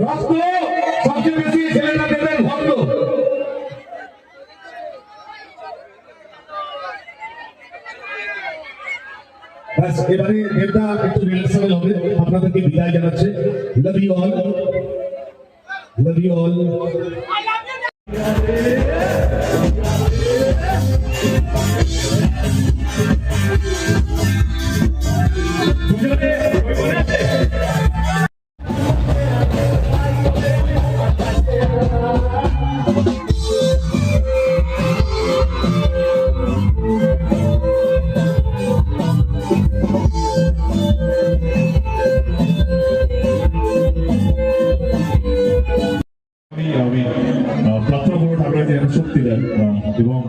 রক্ত সবচেয়ে বেশি ছেলেরা দেবেন ভক্ত। ব্যাস এবারে এটা একটু রিহার্সাল হবে, আপনাদেরকে বিদায় জানাচ্ছে। Love you all, love you all. প্রার্থনা করবো ঠাকুরের যেন শক্তি দেন এবং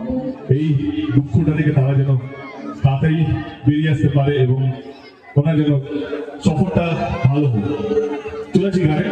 এই দুঃখটা থেকে তারা যেন তাড়াতাড়ি বেরিয়ে আসতে পারে এবং ওনার যেন সফরটা ভালো হোক। চলেছি গানে।